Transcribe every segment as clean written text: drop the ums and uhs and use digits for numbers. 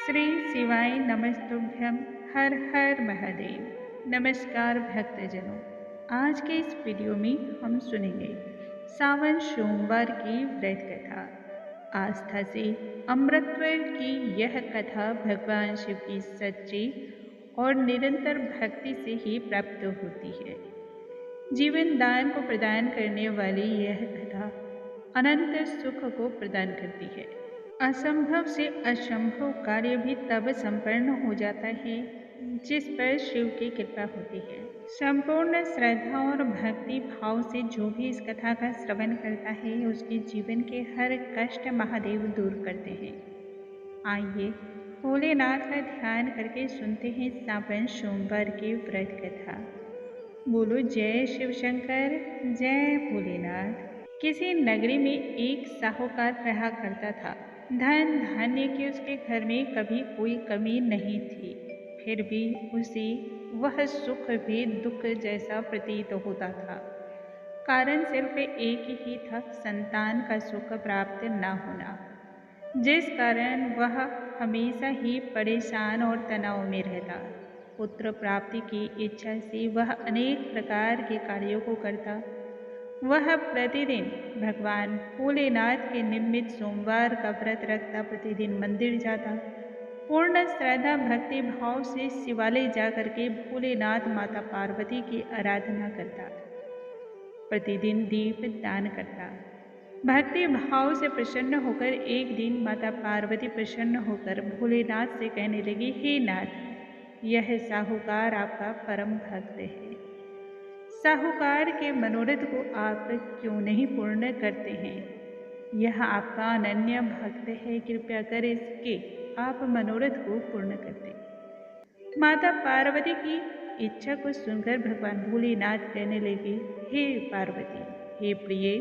श्री शिवाय नमस्तुभ्यम। हर हर महादेव। नमस्कार भक्तजनों, आज के इस वीडियो में हम सुनेंगे सावन सोमवार की व्रत कथा। आस्था से अमृतत्व की यह कथा भगवान शिव की सच्ची और निरंतर भक्ति से ही प्राप्त होती है। जीवन दान को प्रदान करने वाली यह कथा अनंत सुख को प्रदान करती है। असंभव से असंभव कार्य भी तब संपन्न हो जाता है जिस पर शिव की कृपा होती है। संपूर्ण श्रद्धा और भक्ति भाव से जो भी इस कथा का श्रवण करता है उसके जीवन के हर कष्ट महादेव दूर करते हैं। आइए भोलेनाथ का ध्यान करके सुनते हैं सावन सोमवार की व्रत कथा। बोलो जय शिव शंकर, जय भोलेनाथ। किसी नगरी में एक साहूकार रहा करता था। धन धान्य की उसके घर में कभी कोई कमी नहीं थी, फिर भी उसे वह सुख भी दुख जैसा प्रतीत होता था। कारण सिर्फ एक ही था, संतान का सुख प्राप्त न होना, जिस कारण वह हमेशा ही परेशान और तनाव में रहता। पुत्र प्राप्ति की इच्छा से वह अनेक प्रकार के कार्यों को करता। वह प्रतिदिन भगवान भोलेनाथ के निमित्त सोमवार का व्रत रखता, प्रतिदिन मंदिर जाता, पूर्ण श्रद्धा भक्ति भाव से शिवालय जाकर के भोलेनाथ माता पार्वती की आराधना करता, प्रतिदिन दीप दान करता। भक्ति भाव से प्रसन्न होकर एक दिन माता पार्वती प्रसन्न होकर भोलेनाथ से कहने लगी, हे नाथ, यह साहूकार आपका परम भक्त है। साहूकार के मनोरथ को आप क्यों नहीं पूर्ण करते हैं? यह आपका अनन्य भक्त है, कृपया कर इसके आप मनोरथ को पूर्ण कर दें। माता पार्वती की इच्छा को सुनकर भगवान भोलेनाथ कहने लगे, हे पार्वती, हे प्रिय,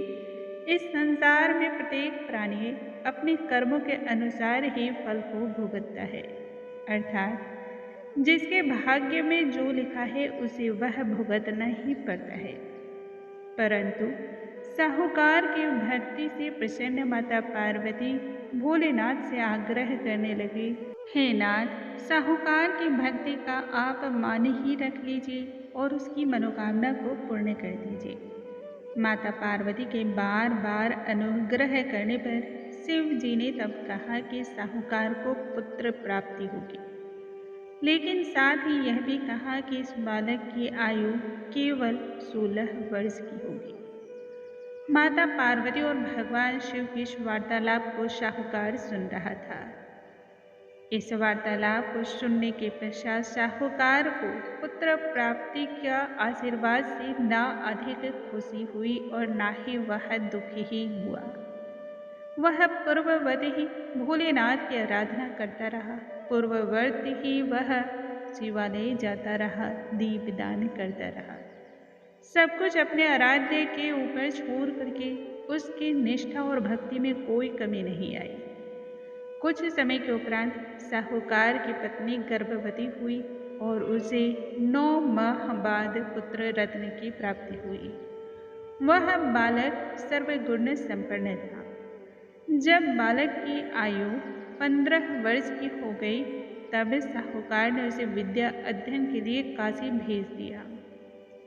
इस संसार में प्रत्येक प्राणी अपने कर्मों के अनुसार ही फल को भुगतता है, अर्थात जिसके भाग्य में जो लिखा है उसे वह भुगतना ही पड़ता है। परंतु साहूकार की भक्ति से प्रसन्न माता पार्वती भोलेनाथ से आग्रह करने लगी, हे नाथ, साहूकार की भक्ति का आप मान ही रख लीजिए और उसकी मनोकामना को पूर्ण कर दीजिए। माता पार्वती के बार बार अनुग्रह करने पर शिव जी ने तब कहा कि साहूकार को पुत्र प्राप्ति होगी, लेकिन साथ ही यह भी कहा कि इस बालक की आयु केवल 16 वर्ष की होगी। माता पार्वती और भगवान शिव की इस वार्तालाप को साहूकार सुन रहा था। इस वार्तालाप को सुनने के पश्चात साहूकार को पुत्र प्राप्ति का आशीर्वाद से न अधिक खुशी हुई और न ही वह दुखी ही हुआ। वह पूर्ववत ही भोलेनाथ की आराधना करता रहा, पूर्ववर्त ही वह शिवालय जाता रहा, दीपदान करता रहा, सब कुछ अपने आराध्य के ऊपर छोड़ करके उसकी निष्ठा और भक्ति में कोई कमी नहीं आई। कुछ समय के उपरांत साहूकार की पत्नी गर्भवती हुई और उसे 9 माह बाद पुत्र रत्न की प्राप्ति हुई। वह बालक सर्वगुण संपन्न था। जब बालक की आयु 15 वर्ष की हो गई तब साहूकार ने उसे विद्या अध्ययन के लिए काशी भेज दिया।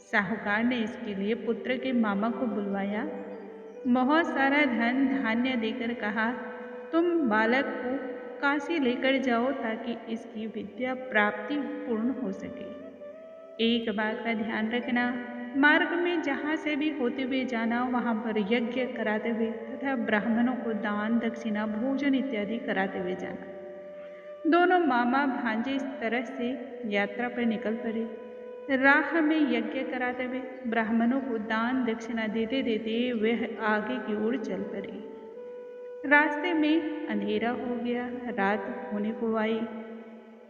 साहूकार ने इसके लिए पुत्र के मामा को बुलवाया, बहुत सारा धन धान्य देकर कहा, तुम बालक को काशी लेकर जाओ ताकि इसकी विद्या प्राप्ति पूर्ण हो सके। एक बात का ध्यान रखना, मार्ग में जहाँ से भी होते हुए जाना, वहाँ पर यज्ञ कराते हुए तथा ब्राह्मणों को दान दक्षिणा भोजन इत्यादि कराते हुए जाना। दोनों मामा भांजे इस तरह से यात्रा पर निकल पड़े। राह में यज्ञ कराते हुए ब्राह्मणों को दान दक्षिणा देते देते वह आगे की ओर चल पड़े। रास्ते में अंधेरा हो गया, रात होने को आई।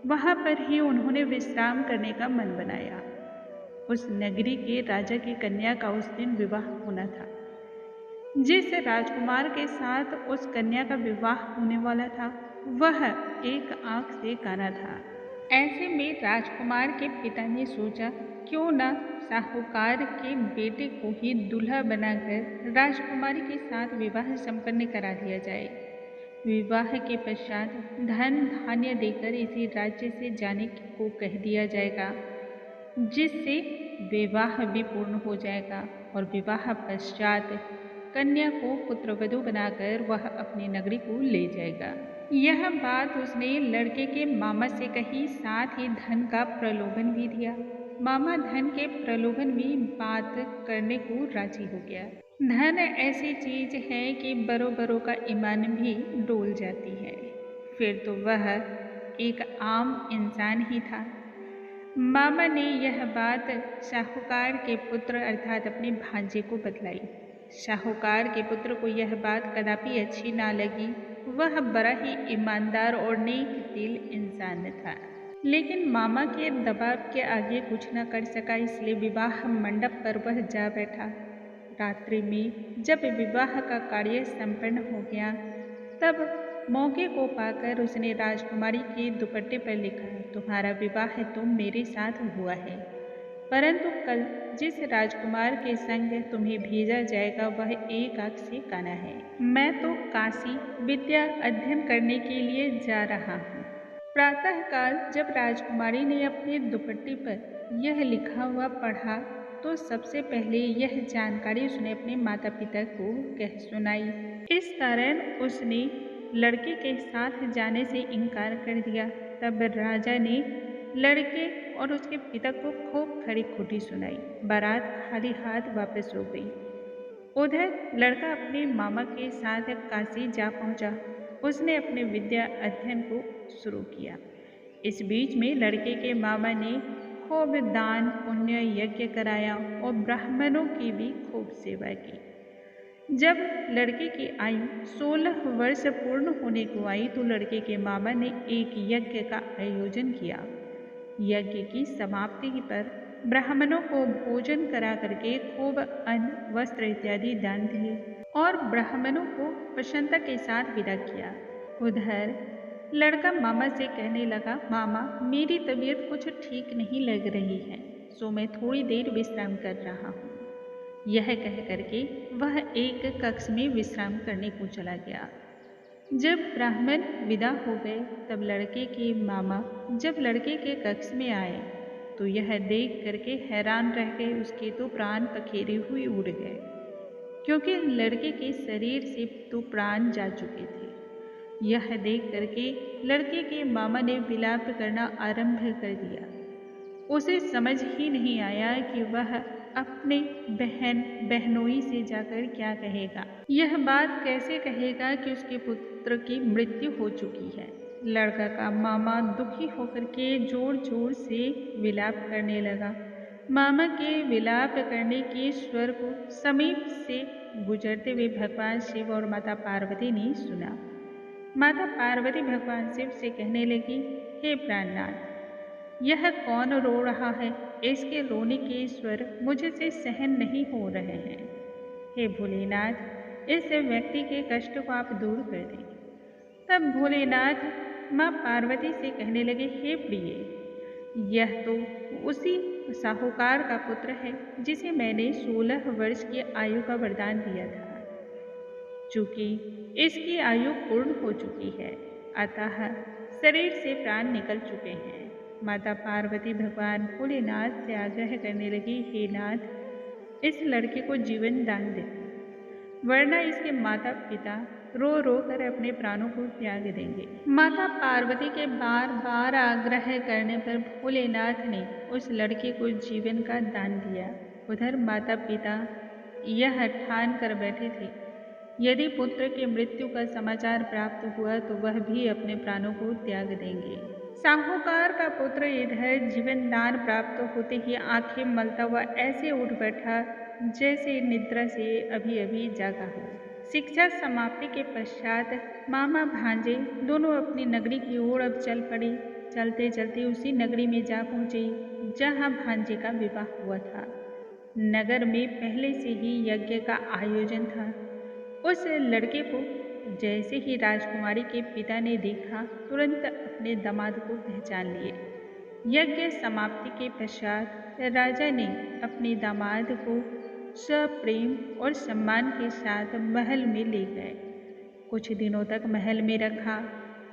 वहाँ पर ही उन्होंने विश्राम करने का मन बनाया। उस नगरी के राजा की कन्या का उस दिन विवाह होना था। जिस राजकुमार के साथ उस कन्या का विवाह होने वाला था वह एक आंख से काना था। ऐसे में राजकुमार के पिता ने सोचा, क्यों न साहूकार के बेटे को ही दूल्हा बनाकर राजकुमारी के साथ विवाह संपन्न करा दिया जाए। विवाह के पश्चात धन धान्य देकर इसी राज्य से जाने को कह दिया जाएगा, जिससे विवाह भी पूर्ण हो जाएगा और विवाह पश्चात कन्या को पुत्रवधू बनाकर वह अपनी नगरी को ले जाएगा। यह बात उसने लड़के के मामा से कही, साथ ही धन का प्रलोभन भी दिया। मामा धन के प्रलोभन में बात करने को राजी हो गया। धन ऐसी चीज है कि बरों बरों का ईमान भी डोल जाती है। फिर तो वह एक आम इंसान ही था। मामा ने यह बात शाहूकार के पुत्र अर्थात अपने भांजे को बतलाई। शाहूकार के पुत्र को यह बात कदापि अच्छी ना लगी। वह बड़ा ही ईमानदार और नेक दिल इंसान था, लेकिन मामा के दबाव के आगे कुछ न कर सका, इसलिए विवाह मंडप पर वह जा बैठा। रात्रि में जब विवाह का कार्य संपन्न हो गया, तब मौके को पाकर उसने राजकुमारी के दुपट्टे पर लिखा, तुम्हारा विवाह तो मेरे साथ हुआ है, परंतु कल जिस राजकुमार के संग तुम्हें भेजा जाएगा वह एक आंख से काना है। मैं तो काशी विद्या अध्ययन करने के लिए जा रहा हूँ। प्रातःकाल जब राजकुमारी ने अपने दुपट्टे पर यह लिखा हुआ पढ़ा तो सबसे पहले यह जानकारी उसने अपने माता पिता को कह सुनाई। इस कारण उसने लड़के के साथ जाने से इनकार कर दिया। तब राजा ने लड़के और उसके पिता को खूब खरी खोटी सुनाई। बारात खाली हाथ वापस हो गई। उधर लड़का अपने मामा के साथ काशी जा पहुंचा। उसने अपने विद्या अध्ययन को शुरू किया। इस बीच में लड़के के मामा ने खूब दान पुण्य यज्ञ कराया और ब्राह्मणों की भी खूब सेवा की। जब लड़के की आयु 16 वर्ष पूर्ण होने को आई तो लड़के के मामा ने एक यज्ञ का आयोजन किया। यज्ञ की समाप्ति पर ब्राह्मणों को भोजन करा करके खूब अन्न वस्त्र इत्यादि दान दिए और ब्राह्मणों को प्रसन्नता के साथ विदा किया। उधर लड़का मामा से कहने लगा, मामा मेरी तबीयत कुछ ठीक नहीं लग रही है, सो मैं थोड़ी देर विश्राम कर रहा हूँ। यह कह करके वह एक कक्ष में विश्राम करने को चला गया। जब ब्राह्मण विदा हो गए तब लड़के के मामा जब लड़के के कक्ष में आए तो यह देख करके हैरान रह गए। उसके तो प्राण पखेरे हुए उड़ गए, क्योंकि लड़के के शरीर से तो प्राण जा चुके थे। यह देख करके लड़के के मामा ने विलाप करना आरंभ कर दिया। उसे समझ ही नहीं आया कि वह अपने बहन बहनोई से जाकर क्या कहेगा। यह बात कैसे कहेगा कि उसके पुत्र की मृत्यु हो चुकी है। लड़का का मामा दुखी होकर के जोर जोर से विलाप करने लगा। मामा के विलाप करने के स्वर को समीप से गुजरते हुए भगवान शिव और माता पार्वती ने सुना। माता पार्वती भगवान शिव से कहने लगी, हे प्राणनाथ, यह कौन रो रहा है? इसके रोने के स्वर मुझसे सहन नहीं हो रहे हैं। हे भोलेनाथ, इस व्यक्ति के कष्ट को आप दूर कर दें। तब भोलेनाथ माँ पार्वती से कहने लगे, हे प्रिय, यह तो उसी साहूकार का पुत्र है जिसे मैंने 16 वर्ष की आयु का वरदान दिया था। चूंकि इसकी आयु पूर्ण हो चुकी है, अतः शरीर से प्राण निकल चुके हैं। माता पार्वती भगवान भोलेनाथ से आग्रह करने लगी, हे नाथ, इस लड़के को जीवन दान दे, वरना इसके माता पिता रो रो कर अपने प्राणों को त्याग देंगे। माता पार्वती के बार बार आग्रह करने पर भोलेनाथ ने उस लड़के को जीवन का दान दिया। उधर माता पिता यह ठान कर बैठे थे, यदि पुत्र की मृत्यु का समाचार प्राप्त हुआ तो वह भी अपने प्राणों को त्याग देंगे। साहूकार का पुत्र इधर जीवन दान प्राप्त होते ही आंखें मलता हुआ ऐसे उठ बैठा जैसे निद्रा से अभी अभी जागा हो। शिक्षा समाप्ति के पश्चात मामा भांजे दोनों अपनी नगरी की ओर अब चल पड़े। चलते चलते उसी नगरी में जा पहुँचे जहाँ भांजे का विवाह हुआ था। नगर में पहले से ही यज्ञ का आयोजन था। उस लड़के को जैसे ही राजकुमारी के पिता ने देखा, तुरंत अपने दामाद को पहचान लिए। यज्ञ समाप्ति के पश्चात राजा ने अपने दामाद को सप्रेम और सम्मान के साथ महल में ले गए। कुछ दिनों तक महल में रखा।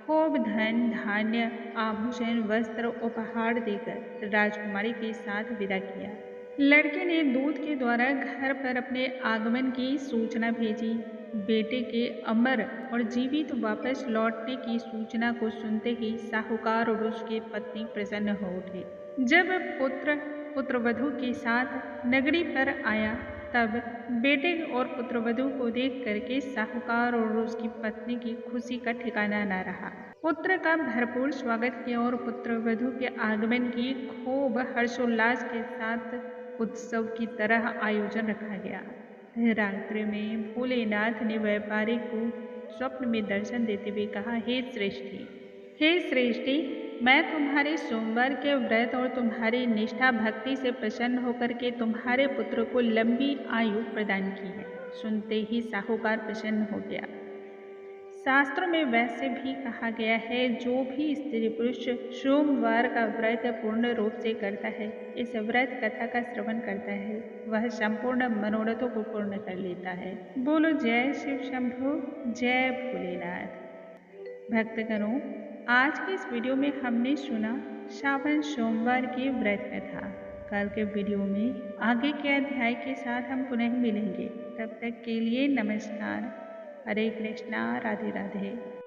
खूब धन धान्य आभूषण वस्त्र उपहार देकर राजकुमारी के साथ विदा किया। लड़के ने दूत के द्वारा घर पर अपने आगमन की सूचना भेजी। बेटे के अमर और जीवित वापस लौटने की सूचना को सुनते ही साहूकार और उसकी पत्नी प्रसन्न हो उठे। जब पुत्रवधू के साथ नगरी पर आया तब बेटे और पुत्रवधू को देख करके साहूकार और उसकी पत्नी की खुशी का ठिकाना न रहा। पुत्र का भरपूर स्वागत किया और पुत्रवधू के आगमन की खूब हर्षोल्लास के साथ उत्सव की तरह आयोजन रखा गया। रात्रि में भोलेनाथ ने व्यापारी को स्वप्न में दर्शन देते हुए कहा, हे श्रेष्ठी, मैं तुम्हारे सोमवार के व्रत और तुम्हारी निष्ठा भक्ति से प्रसन्न होकर के तुम्हारे पुत्र को लंबी आयु प्रदान की है। सुनते ही साहूकार प्रसन्न हो गया। शास्त्रों में वैसे भी कहा गया है, जो भी स्त्री पुरुष सोमवार का व्रत पूर्ण रूप से करता है, इस व्रत कथा का श्रवण करता है, वह संपूर्ण मनोरथों को पूर्ण कर लेता है। बोलो जय शिव शंभो, जय भोलेनाथ। भक्तगणों, आज के इस वीडियो में हमने सुना श्रावण सोमवार की व्रत कथा। कल के वीडियो में आगे के अध्याय के साथ हम पुनः मिलेंगे। तब तक के लिए नमस्कार। हरे कृष्णा, राधे राधे।